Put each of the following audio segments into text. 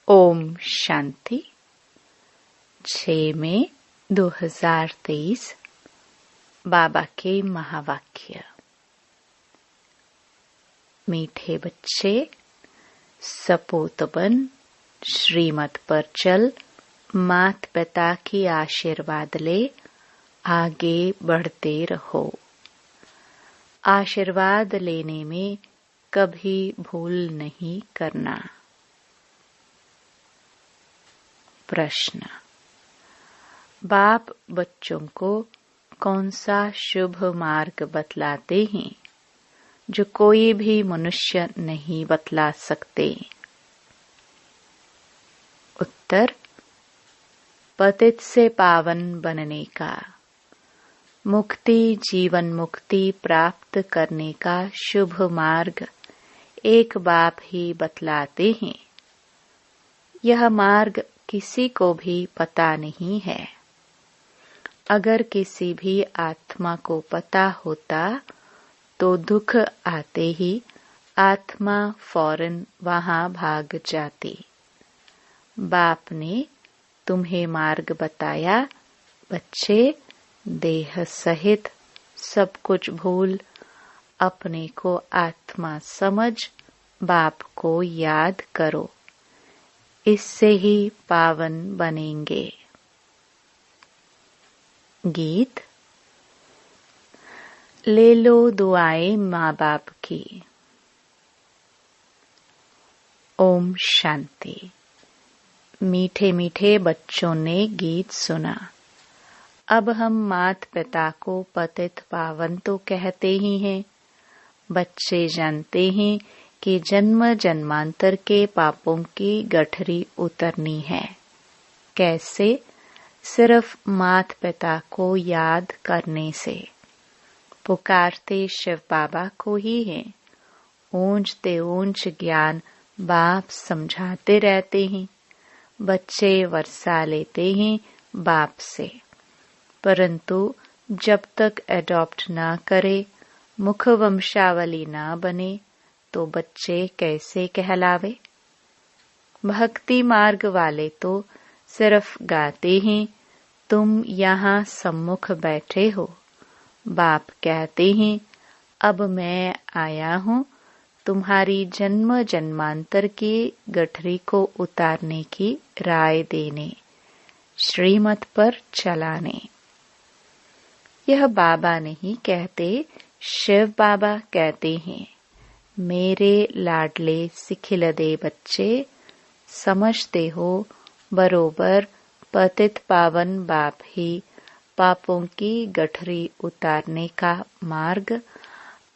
ओम शांति। 6 मई 2023 बाबा के महावाक्य। मीठे बच्चे, सपूत बन, श्रीमत पर चल, मात पिता की आशीर्वाद ले, आगे बढ़ते रहो। आशीर्वाद लेने में कभी भूल नहीं करना। प्रश्न। बाप बच्चों को कौन सा शुभ मार्ग बतलाते हैं जो कोई भी मनुष्य नहीं बतला सकते? उत्तर। पतित से पावन बनने का, मुक्ति जीवन मुक्ति प्राप्त करने का शुभ मार्ग एक बाप ही बतलाते हैं। यह मार्ग किसी को भी पता नहीं है। अगर किसी भी आत्मा को पता होता तो दुख आते ही आत्मा फौरन वहां भाग जाती। बाप ने तुम्हें मार्ग बताया। बच्चे, देह सहित सब कुछ भूल अपने को आत्मा समझ बाप को याद करो। इससे ही पावन बनेंगे। गीत। ले लो दुआएं माँ बाप की। ओम शांति। मीठे मीठे बच्चों ने गीत सुना। अब हम मात पिता को पतित पावन तो कहते ही हैं। बच्चे जानते हैं कि जन्म जन्मांतर के पापों की गठरी उतरनी है। कैसे? सिर्फ मात पिता को याद करने से। पुकारते शिव बाबा को ही है। ऊंचते ऊंच ज्ञान बाप समझाते रहते हैं। बच्चे वर्षा लेते हैं बाप से, परंतु जब तक एडॉप्ट ना करे, मुख वंशावली ना बने, तो बच्चे कैसे कहलावे? भक्ति मार्ग वाले तो सिर्फ गाते हैं, तुम यहाँ सम्मुख बैठे हो। बाप कहते हैं, अब मैं आया हूँ तुम्हारी जन्म जन्मांतर की गठरी को उतारने की राय देने, श्रीमत पर चलाने। यह बाबा नहीं कहते, शिव बाबा कहते हैं। मेरे लाडले सिखिलदे बच्चे, समझते हो बरोबर पतित पावन बाप ही पापों की गठरी उतारने का मार्ग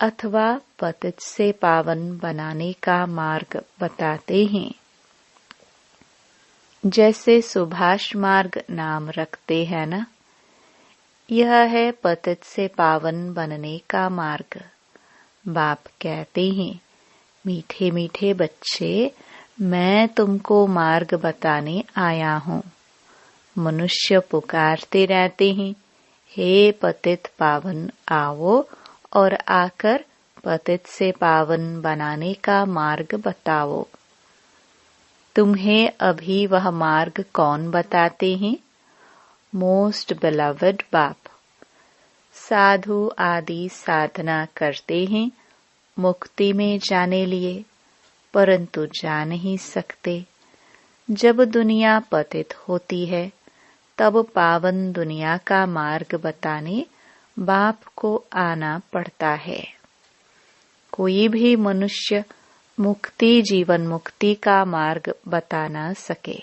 अथवा पतित से पावन बनाने का मार्ग बताते हैं। जैसे सुभाष मार्ग नाम रखते हैं ना, यह है पतित से पावन बनने का मार्ग। बाप कहते हैं, मीठे मीठे बच्चे, मैं तुमको मार्ग बताने आया हूँ। मनुष्य पुकारते रहते हैं, हे पतित पावन आओ और आकर पतित से पावन बनाने का मार्ग बताओ। तुम्हें अभी वह मार्ग कौन बताते हैं? मोस्ट बिलवड बाप। साधु आदि साधना करते हैं मुक्ति में जाने लिए, परंतु जा नहीं सकते। जब दुनिया पतित होती है तब पावन दुनिया का मार्ग बताने बाप को आना पड़ता है। कोई भी मनुष्य मुक्ति जीवन मुक्ति का मार्ग बता न सके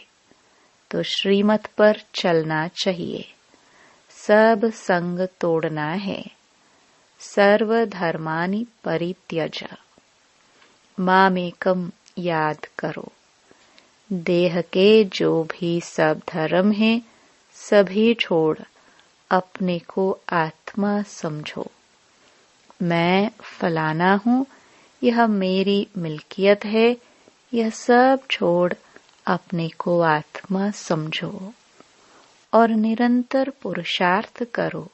तो श्रीमत पर चलना चाहिए। सब संग तोड़ना है। सर्व धर्मानि परित्यज। मामेकम याद करो। देह के जो भी सब धर्म हैं, सभी छोड़ अपने को आत्मा समझो। मैं फलाना हूँ, यह मेरी मिल्कियत है, यह सब छोड़ अपने को आत्मा समझो और निरंतर पुरुषार्थ करो।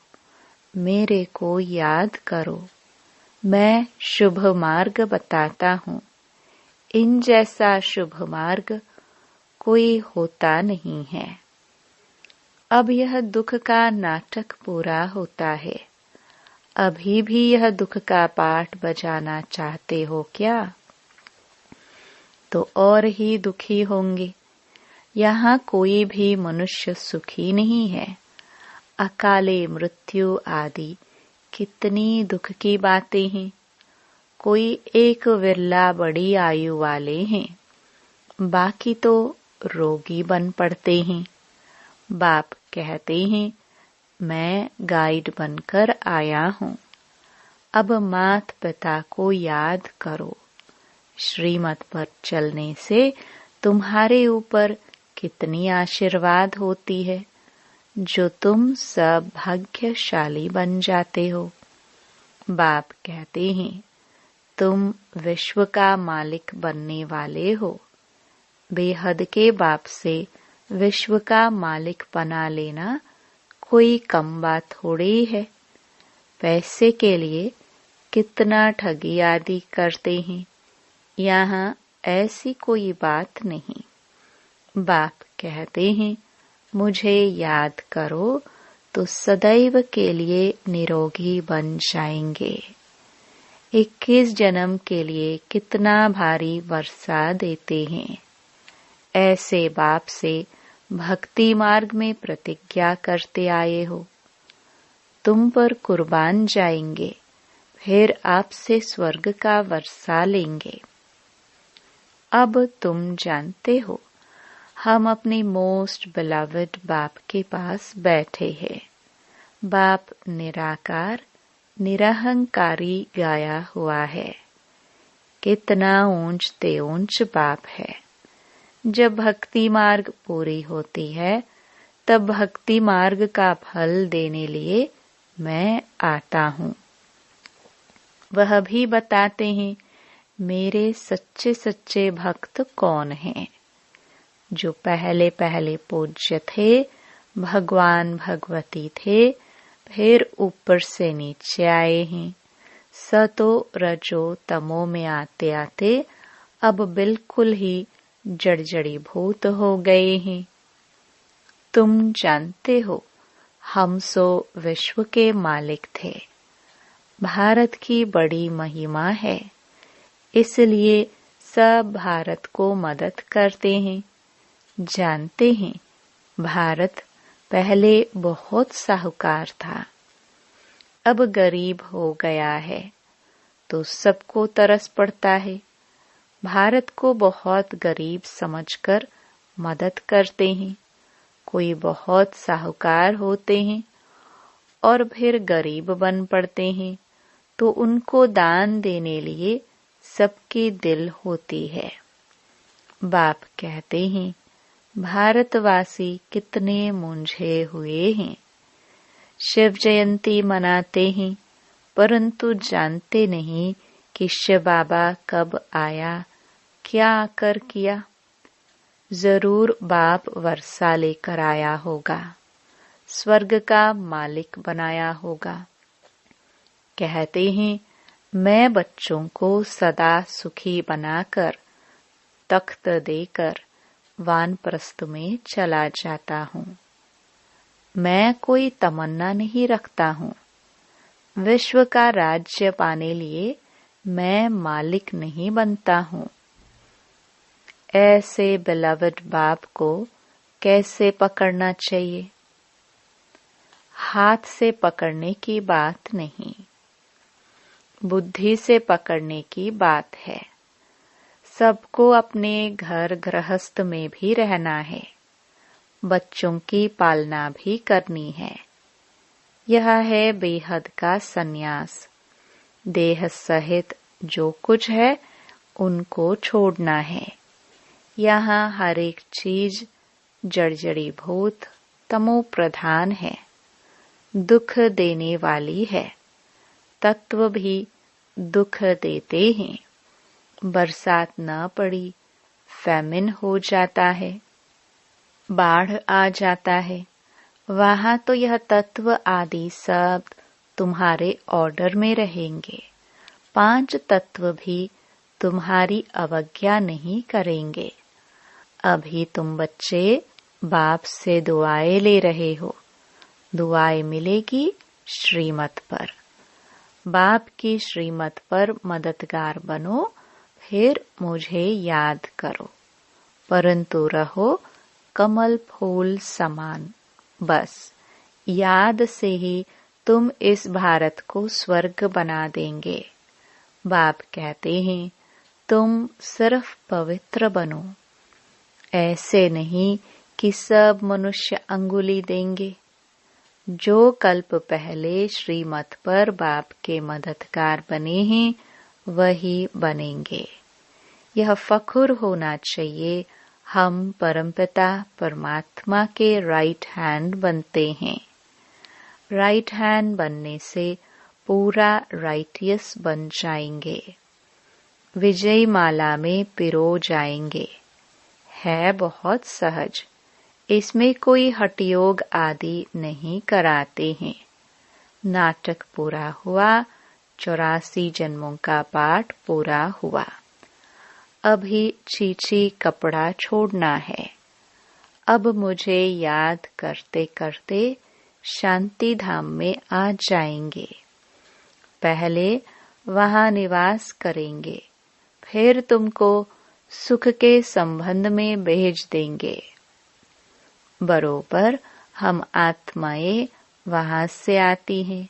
मेरे को याद करो। मैं शुभ मार्ग बताता हूँ। इन जैसा शुभ मार्ग कोई होता नहीं है। अब यह दुख का नाटक पूरा होता है। अभी भी यह दुख का पाठ बजाना चाहते हो क्या? तो और ही दुखी होंगे। यहाँ कोई भी मनुष्य सुखी नहीं है। अकाले मृत्यु आदि कितनी दुख की बातें हैं। कोई एक विरला बड़ी आयु वाले हैं, बाकी तो रोगी बन पड़ते हैं। बाप कहते हैं, मैं गाइड बनकर आया हूँ। अब मात पिता को याद करो। श्रीमत पर चलने से तुम्हारे ऊपर कितनी आशीर्वाद होती है, जो तुम सब भाग्यशाली बन जाते हो। बाप कहते हैं, तुम विश्व का मालिक बनने वाले हो। बेहद के बाप से विश्व का मालिक बना लेना कोई कम बात थोड़ी है। पैसे के लिए कितना ठगी आदि करते हैं, यहाँ ऐसी कोई बात नहीं। बाप कहते हैं, मुझे याद करो तो सदैव के लिए निरोगी बन जाएंगे। 21 जन्म के लिए कितना भारी वर्षा देते हैं। ऐसे बाप से भक्ति मार्ग में प्रतिज्ञा करते आए हो। तुम पर कुर्बान जाएंगे, फिर आपसे स्वर्ग का वर्षा लेंगे। अब तुम जानते हो, हम अपने मोस्ट बिलवड बाप के पास बैठे हैं। बाप निराकार निरहंकारी गाया हुआ है। कितना ऊंच ते ऊंच बाप है। जब भक्ति मार्ग पूरी होती है, तब भक्ति मार्ग का फल देने लिए मैं आता हूँ। वह भी बताते हैं, मेरे सच्चे सच्चे भक्त कौन हैं। जो पहले पहले पूज्य थे, भगवान भगवती थे, फिर ऊपर से नीचे आए हैं। सतो रजो तमो में आते आते अब बिल्कुल ही जड़जड़ी भूत हो गए हैं। तुम जानते हो, हम सो विश्व के मालिक थे। भारत की बड़ी महिमा है, इसलिए सब भारत को मदद करते हैं। जानते हैं, भारत पहले बहुत साहूकार था, अब गरीब हो गया है, तो सबको तरस पड़ता है। भारत को बहुत गरीब समझकर मदद करते हैं। कोई बहुत साहूकार होते हैं और फिर गरीब बन पड़ते हैं, तो उनको दान देने लिए सबकी दिल होती है। बाप कहते हैं, भारतवासी कितने मूंझे हुए हैं। शिव जयंती मनाते हैं, परंतु जानते नहीं कि शिव बाबा कब आया, क्या आकर किया। जरूर बाप वर्षा लेकर आया होगा, स्वर्ग का मालिक बनाया होगा। कहते हैं, मैं बच्चों को सदा सुखी बनाकर तख्त देकर वानप्रस्थ में चला जाता हूँ। मैं कोई तमन्ना नहीं रखता हूँ। विश्व का राज्य पाने लिए मैं मालिक नहीं बनता हूँ। ऐसे बिलवड बाप को कैसे पकड़ना चाहिए? हाथ से पकड़ने की बात नहीं, बुद्धि से पकड़ने की बात है। सबको अपने घर गृहस्थ में भी रहना है, बच्चों की पालना भी करनी है। यह है बेहद का सन्यास। देह सहित जो कुछ है उनको छोड़ना है। यहाँ हर एक चीज जड़जड़ी भूत तमो प्रधान है, दुख देने वाली है। तत्व भी दुख देते हैं। बरसात न पड़ी, फैमिन हो जाता है, बाढ़ आ जाता है। वहां तो यह तत्व आदि सब तुम्हारे ऑर्डर में रहेंगे। 5 तत्व भी तुम्हारी अवज्ञा नहीं करेंगे। अभी तुम बच्चे बाप से दुआएं ले रहे हो। दुआएं मिलेगी श्रीमत पर। बाप की श्रीमत पर मददगार बनो, फिर मुझे याद करो, परंतु रहो कमल फूल समान। बस याद से ही तुम इस भारत को स्वर्ग बना देंगे। बाप कहते हैं तुम सिर्फ पवित्र बनो। ऐसे नहीं कि सब मनुष्य अंगुली देंगे। जो कल्प पहले श्रीमत पर बाप के मददगार बने हैं वही बनेंगे। यह फख्र होना चाहिए, हम परमपिता परमात्मा के राइट हैंड बनते हैं। राइट हैंड बनने से पूरा राइटियस बन जाएंगे, विजय माला में पिरो जाएंगे। है बहुत सहज, इसमें कोई हठयोग आदि नहीं कराते हैं। नाटक पूरा हुआ, 84 जन्मों का पाठ पूरा हुआ। अभी चीची कपड़ा छोड़ना है। अब मुझे याद करते करते शांति धाम में आ जाएंगे। पहले वहां निवास करेंगे, फिर तुमको सुख के संबंध में भेज देंगे। बरोबर हम आत्माएं वहां से आती हैं।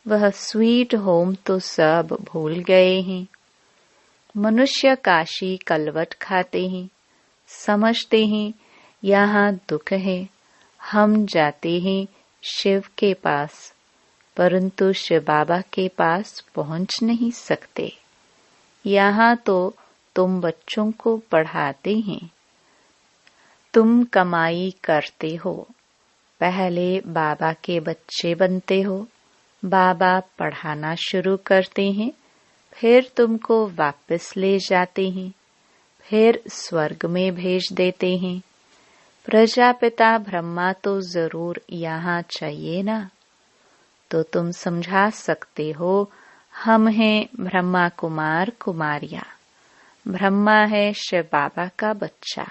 वह स्वीट होम तो सब भूल गए हैं। मनुष्य काशी कलवट खाते हैं, समझते हैं यहाँ दुख है। हम जाते हैं शिव के पास, परंतु शिव बाबा के पास पहुंच नहीं सकते। यहाँ तो तुम बच्चों को पढ़ाते हैं, तुम कमाई करते हो। पहले बाबा के बच्चे बनते हो, बाबा पढ़ाना शुरू करते हैं, फिर तुमको वापस ले जाते हैं, फिर स्वर्ग में भेज देते हैं। प्रजापिता ब्रह्मा तो जरूर यहाँ चाहिए ना। तो तुम समझा सकते हो, हम हैं ब्रह्मा कुमार कुमारियाँ। ब्रह्मा है शिव बाबा का बच्चा।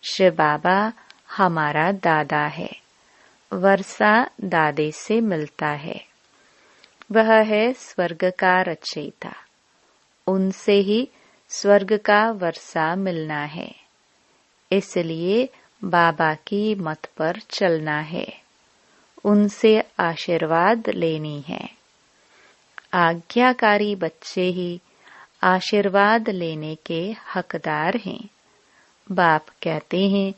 शिव बाबा हमारा दादा है। वर्षा दादे से मिलता है। वह है स्वर्ग का रचयिता। उनसे ही स्वर्ग का वर्षा मिलना है। इसलिए बाबा की मत पर चलना है, उनसे आशीर्वाद लेनी है। आज्ञाकारी बच्चे ही आशीर्वाद लेने के हकदार हैं। बाप कहते हैं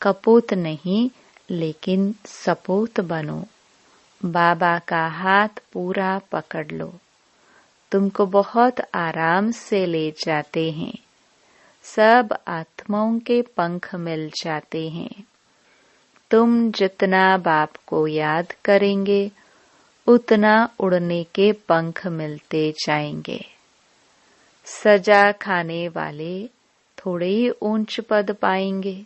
कपूत नहीं लेकिन सपूत बनो। बाबा का हाथ पूरा पकड़ लो, तुमको बहुत आराम से ले जाते हैं। सब आत्माओं के पंख मिल जाते हैं। तुम जितना बाप को याद करेंगे उतना उड़ने के पंख मिलते जाएंगे। सजा खाने वाले थोड़े ही ऊंच पद पाएंगे।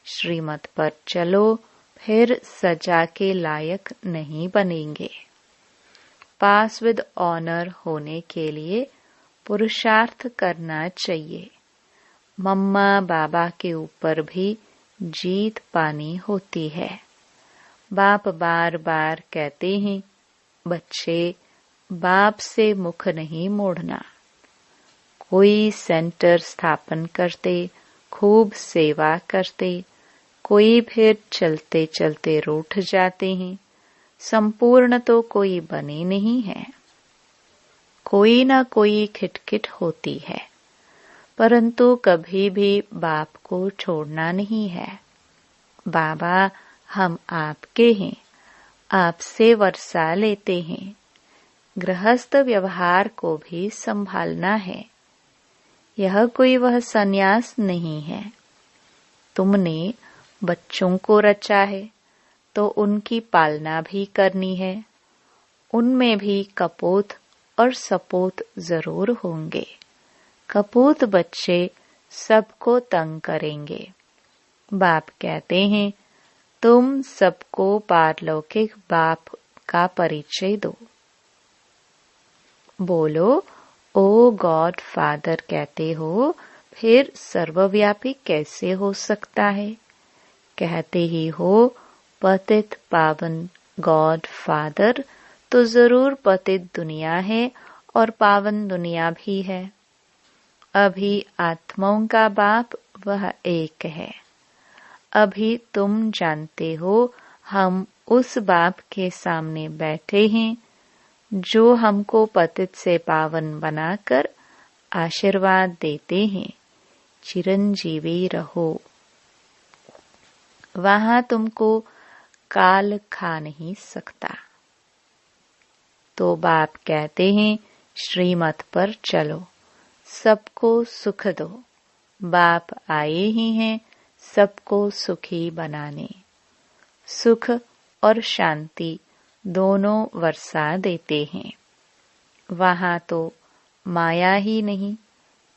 श्रीमत पर चलो, फिर सजा के लायक नहीं बनेंगे। पास विद ऑनर होने के लिए पुरुषार्थ करना चाहिए। मम्मा बाबा के ऊपर भी जीत पानी होती है। बाप बार बार कहते हैं, बच्चे बाप से मुख नहीं मोड़ना। कोई सेंटर स्थापन करते, खूब सेवा करते, कोई फिर चलते चलते रूठ जाते हैं। संपूर्ण तो कोई बने नहीं है। कोई ना कोई खिटखिट होती है, परंतु कभी भी बाप को छोड़ना नहीं है। बाबा हम आपके हैं, आपसे वर्षा लेते हैं। गृहस्थ व्यवहार को भी संभालना है। यह कोई वह संन्यास नहीं है। तुमने बच्चों को रचा है तो उनकी पालना भी करनी है। उनमें भी कपूत और सपूत जरूर होंगे। कपूत बच्चे सबको तंग करेंगे। बाप कहते हैं तुम सबको पारलौकिक बाप का परिचय दो। बोलो ओ गॉड फादर कहते हो, फिर सर्वव्यापी कैसे हो सकता है? कहते ही हो पतित पावन गॉड फादर, तो जरूर पतित दुनिया है और पावन दुनिया भी है। अभी आत्माओं का बाप वह एक है। अभी तुम जानते हो हम उस बाप के सामने बैठे हैं जो हमको पतित से पावन बनाकर आशीर्वाद देते हैं, चिरंजीवी रहो। वहां तुमको काल खा नहीं सकता। तो बाप कहते हैं श्रीमत पर चलो, सबको सुख दो। बाप आए ही हैं सबको सुखी बनाने। सुख और शांति दोनों वर्षा देते हैं। वहां तो माया ही नहीं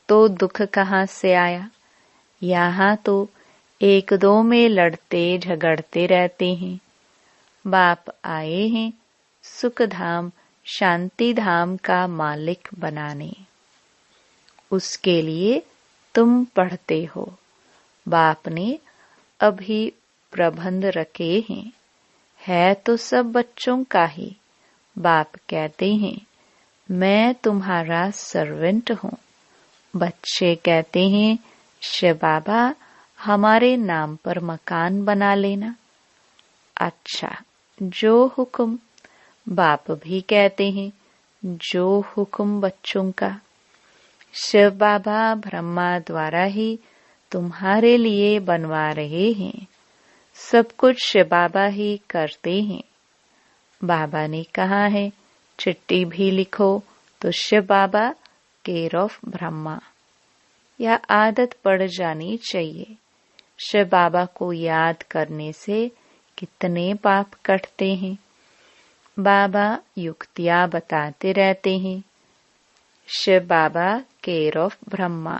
तो दुख कहाँ से आया? यहाँ तो एक दो में लड़ते झगड़ते रहते हैं। बाप आए हैं सुख धाम शांति धाम का मालिक बनाने। उसके लिए तुम पढ़ते हो। बाप ने अभी प्रबंध रखे हैं, है तो सब बच्चों का ही। बाप कहते हैं मैं तुम्हारा सर्वेंट हूँ। बच्चे कहते हैं शिव बाबा हमारे नाम पर मकान बना लेना। अच्छा, जो हुक्म। बाप भी कहते हैं जो हुक्म बच्चों का। शिव बाबा ब्रह्मा द्वारा ही तुम्हारे लिए बनवा रहे हैं। सब कुछ शिव बाबा ही करते हैं। बाबा ने कहा है चिट्ठी भी लिखो तो शिव बाबा केयर ऑफ ब्रह्मा। यह आदत पड़ जानी चाहिए। शिव बाबा को याद करने से कितने पाप कटते हैं। बाबा युक्तियां बताते रहते हैं। शिव बाबा केयर ऑफ ब्रह्मा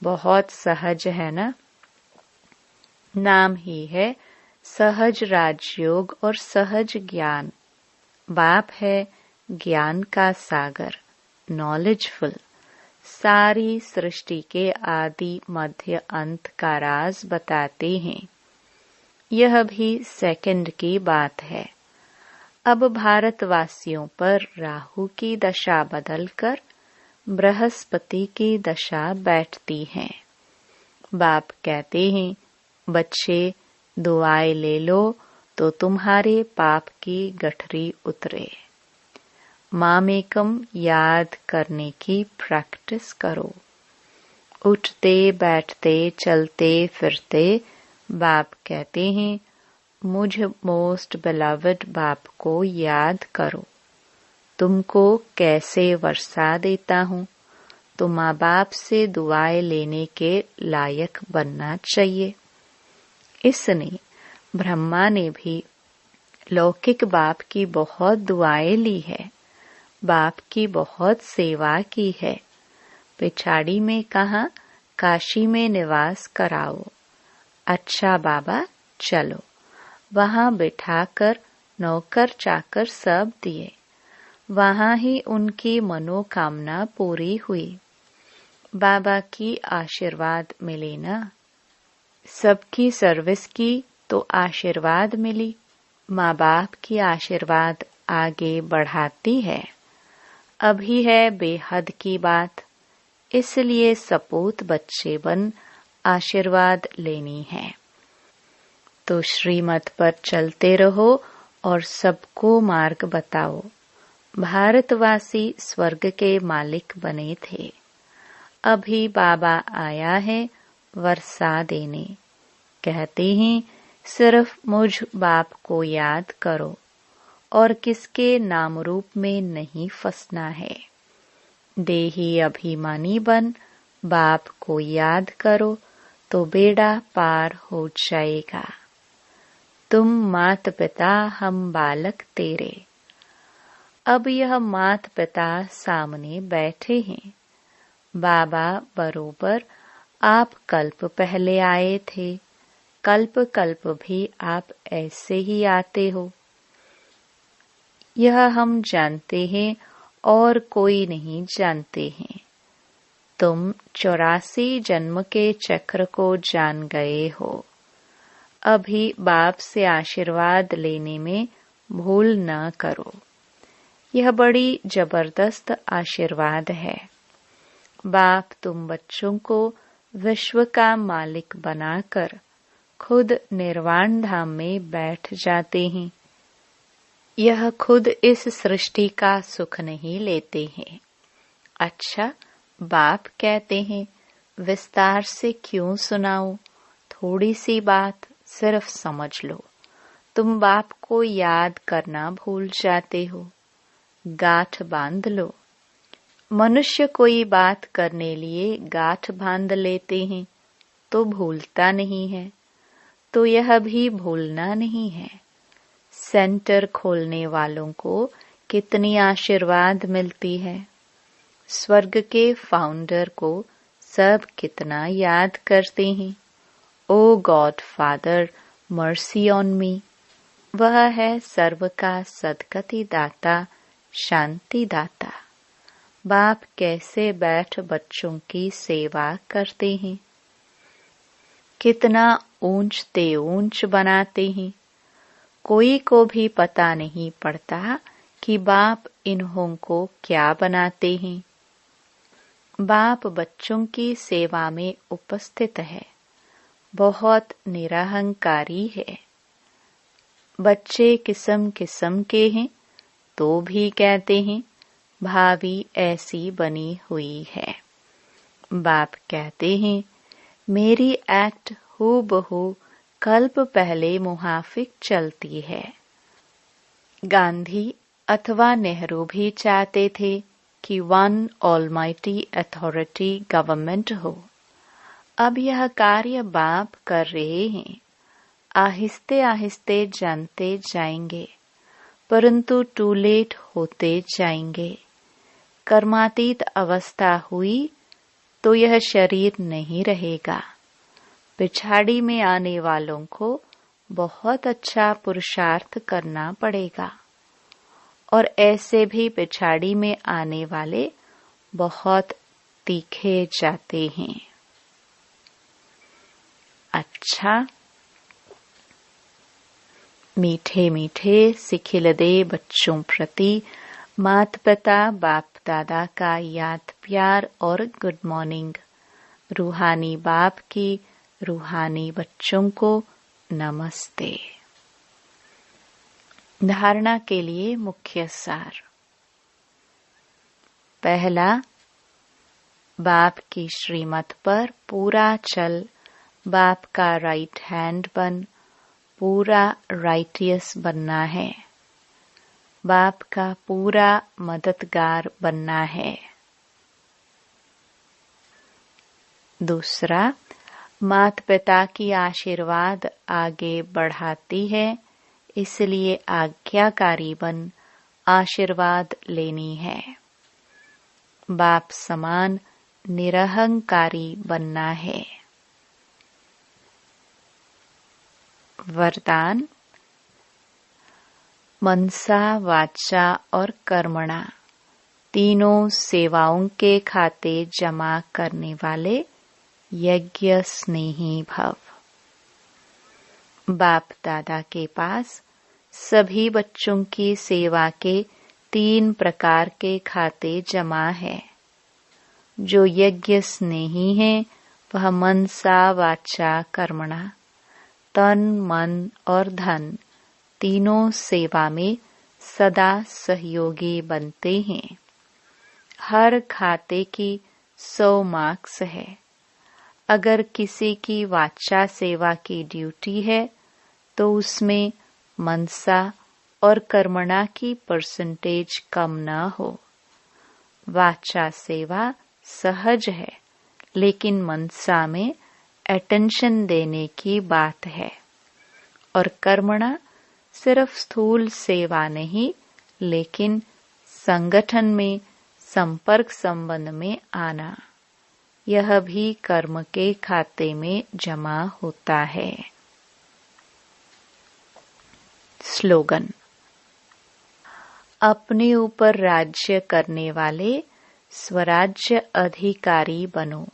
बहुत सहज है ना? नाम ही है सहज राजयोग और सहज ज्ञान। बाप है ज्ञान का सागर, नॉलेजफुल। सारी सृष्टि के आदि मध्य अंत का राज बताते हैं। यह भी सेकंड की बात है। अब भारतवासियों पर राहु की दशा बदलकर बृहस्पति की दशा बैठती है। बाप कहते हैं बच्चे दुआएं ले लो तो तुम्हारे पाप की गठरी उतरे। मामेकम याद करने की प्रैक्टिस करो। उठते बैठते चलते फिरते बाप कहते हैं मुझ मोस्ट बिलवड बाप को याद करो। तुमको कैसे वर्षा देता हूँ, तो माँ बाप से दुआएं लेने के लायक बनना चाहिए। इसने ब्रह्मा ने भी लौकिक बाप की बहुत दुआएं ली है, बाप की बहुत सेवा की है। पिछाड़ी में कहा काशी में निवास कराओ। अच्छा बाबा चलो, वहां बिठाकर नौकर चाकर सब दिए। वहां ही उनकी मनोकामना पूरी हुई। बाबा की आशीर्वाद मिले ना? सबकी सर्विस की तो आशीर्वाद मिली। माँ बाप की आशीर्वाद आगे बढ़ाती है। अभी है बेहद की बात, इसलिए सपूत बच्चे बन आशीर्वाद लेनी है। तो श्रीमत पर चलते रहो और सबको मार्ग बताओ। भारतवासी स्वर्ग के मालिक बने थे। अभी बाबा आया है वर्षा देने। कहते हैं सिर्फ मुझ बाप को याद करो और किसके नाम रूप में नहीं फंसना है। देही अभिमानी बन बाप को याद करो तो बेड़ा पार हो जाएगा। तुम मात पिता हम बालक तेरे। अब यह मात पिता सामने बैठे हैं। बाबा बरोबर आप कल्प पहले आए थे, कल्प कल्प भी आप ऐसे ही आते हो। यह हम जानते हैं और कोई नहीं जानते हैं। तुम 84 जन्म के चक्र को जान गए हो। अभी बाप से आशीर्वाद लेने में भूल न करो। यह बड़ी जबरदस्त आशीर्वाद है। बाप तुम बच्चों को विश्व का मालिक बनाकर खुद निर्वाण धाम में बैठ जाते हैं। यह खुद इस सृष्टि का सुख नहीं लेते हैं। अच्छा, बाप कहते हैं विस्तार से क्यों सुनाऊं, थोड़ी सी बात सिर्फ समझ लो। तुम बाप को याद करना भूल जाते हो। गांठ बांध लो। मनुष्य कोई बात करने लिए गांठ बांध लेते हैं तो भूलता नहीं है, तो यह भी भूलना नहीं है। सेंटर खोलने वालों को कितनी आशीर्वाद मिलती है। स्वर्ग के फाउंडर को सब कितना याद करते हैं। O God Father, mercy on me. वह है सर्व का सद्गति दाता, शांति दाता। बाप कैसे बैठ बच्चों की सेवा करते हैं। कितना ऊंचते ऊंच बनाते हैं। कोई को भी पता नहीं पड़ता कि बाप इन्हों को क्या बनाते हैं। बाप बच्चों की सेवा में उपस्थित है, बहुत निरहंकारी है। बच्चे किस्म किस्म के हैं तो भी कहते हैं भाभी ऐसी बनी हुई है। बाप कहते हैं मेरी एक्ट हूबहू कल्प पहले मुहाफिक चलती है। गांधी अथवा नेहरू भी चाहते थे कि वन ऑलमाइटी अथॉरिटी गवर्नमेंट हो। अब यह कार्य बाप कर रहे हैं। आहिस्ते आहिस्ते जानते जाएंगे, परंतु टू लेट होते जाएंगे। कर्मातीत अवस्था हुई तो यह शरीर नहीं रहेगा। पिछाड़ी में आने वालों को बहुत अच्छा पुरुषार्थ करना पड़ेगा, और ऐसे भी पिछाड़ी में आने वाले बहुत तीखे जाते हैं। अच्छा, मीठे मीठे सिखिलदे बच्चों प्रति माता पिता बाप दादा का याद प्यार और गुड मॉर्निंग। रूहानी बाप की रूहानी बच्चों को नमस्ते। धारणा के लिए मुख्य सार। पहला, बाप की श्रीमत पर पूरा चल, बाप का राइट हैंड बन, पूरा राइटियस बनना है। बाप का पूरा मददगार बनना है। दूसरा, माता पिता की आशीर्वाद आगे बढ़ाती है, इसलिए आज्ञाकारी बन आशीर्वाद लेनी है। बाप समान निरहंकारी बनना है। वरदान। मनसा वाचा और कर्मणा तीनों सेवाओं के खाते जमा करने वाले यज्ञ स्नेही भव। बाप दादा के पास सभी बच्चों की सेवा के 3 प्रकार के खाते जमा है। जो यज्ञ स्नेही है वह मनसा वाचा कर्मणा, तन मन और धन तीनों सेवा में सदा सहयोगी बनते हैं। हर खाते की 100 मार्क्स है। अगर किसी की वाचा सेवा की ड्यूटी है तो उसमें मनसा और कर्मणा की परसेंटेज कम न हो। वाचा सेवा सहज है, लेकिन मनसा में अटेंशन देने की बात है, और कर्मणा सिर्फ स्थूल सेवा नहीं, लेकिन संगठन में संपर्क संबंध में आना, यह भी कर्म के खाते में जमा होता है। स्लोगन। अपने ऊपर राज्य करने वाले स्वराज्य अधिकारी बनो,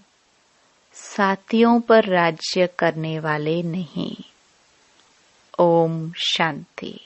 साथियों पर राज्य करने वाले नहीं। ओम शांति।